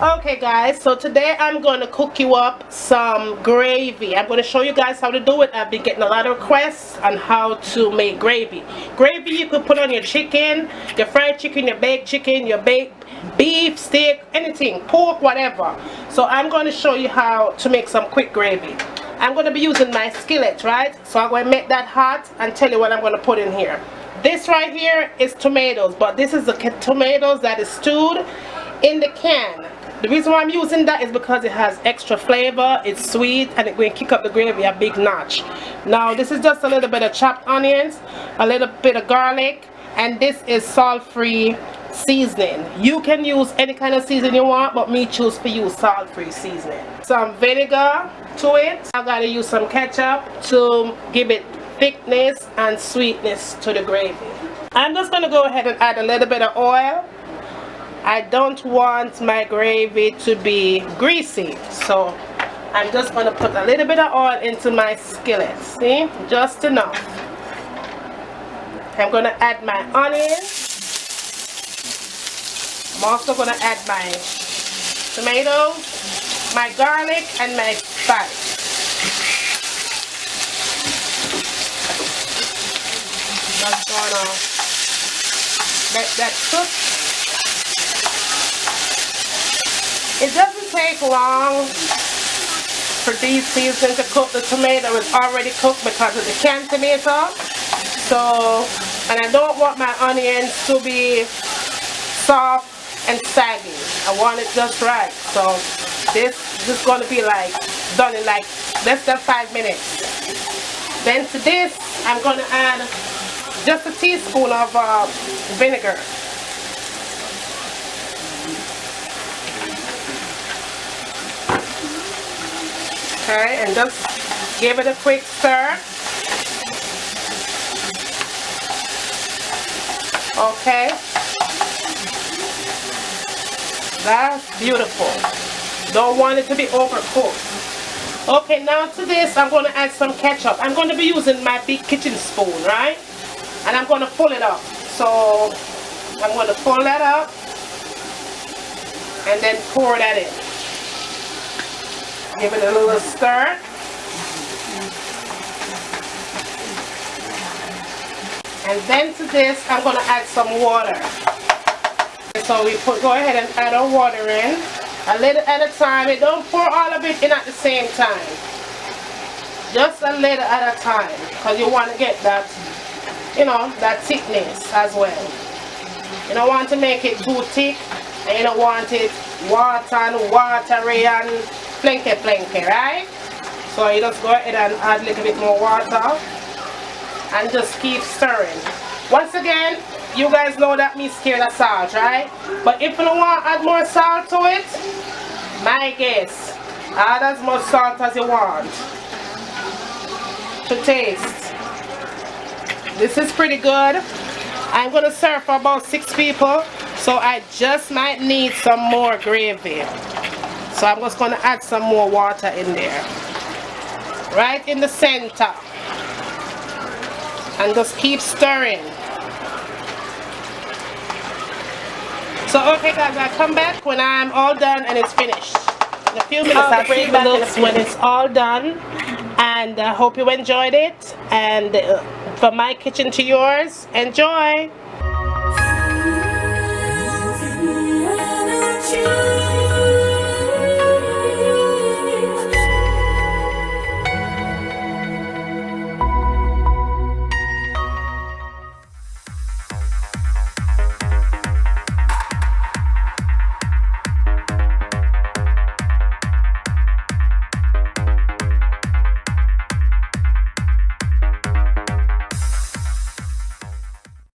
Okay guys, so today I'm going to cook you up some gravy. I'm going to show you guys how to do it. I've been getting a lot of requests on how to make gravy. Gravy you could put on your chicken, your fried chicken, your baked chicken, your baked beef, steak, anything, pork, whatever. So I'm going to show you how to make some quick gravy. I'm going to be using my skillet, right? So I'm going to make that hot and tell you what I'm going to put in here. This right here is tomatoes, but this is the tomatoes that is stewed in the can. The reason why I'm using that is because it has extra flavor, it's sweet, and it will kick up the gravy a big notch. Now this is just a little bit of chopped onions, a little bit of garlic, and this is salt-free seasoning. You can use any kind of seasoning you want, but me choose to use salt-free seasoning. Some vinegar to it. I gotta use some ketchup to give it thickness and sweetness to the gravy. I'm just gonna go ahead and add a little bit of oil. I don't want my gravy to be greasy, so I'm just going to put a little bit of oil into my skillet. See, just enough. I'm going to add my onions. I'm also going to add my tomatoes, my garlic, and my spice. Just going to let that cook. It doesn't take long for these seasonings to cook. The tomato is already cooked because of the canned tomato. So, and I don't want my onions to be soft and saggy. I want it just right. So this is going to be like done in like less than 5 minutes. Then to this, I'm going to add just a teaspoon of vinegar. Okay, and just give it a quick stir. Okay, that's beautiful. Don't want it to be overcooked. Okay, now to this I'm going to add some ketchup. I'm going to be using my big kitchen spoon, right? And I'm going to pull it up. So I'm going to pull that up and then pour that in. Give it a little stir. And then to this, I'm going to add some water. So we go ahead and add our water in. A little at a time. Don't pour all of it in at the same time. Just a little at a time. Because you want to get that, you know, that thickness as well. You don't want to make it too thick. And you don't want it watery and plenky, right? So you just go ahead and add a little bit more water and just keep stirring. Once again, you guys know that me scared of salt, right? But if you don't want to add more salt to it, my guess, add as much salt as you want to taste. This is pretty good. I'm going to serve for about 6 people, so I just might need some more gravy. So I'm just going to add some more water in there. Right in the center. And just keep stirring. So okay guys, I'll come back when I'm all done and it's finished. In a few minutes I'll bring back when it's all done. And I hope you enjoyed it. And from my kitchen to yours, enjoy.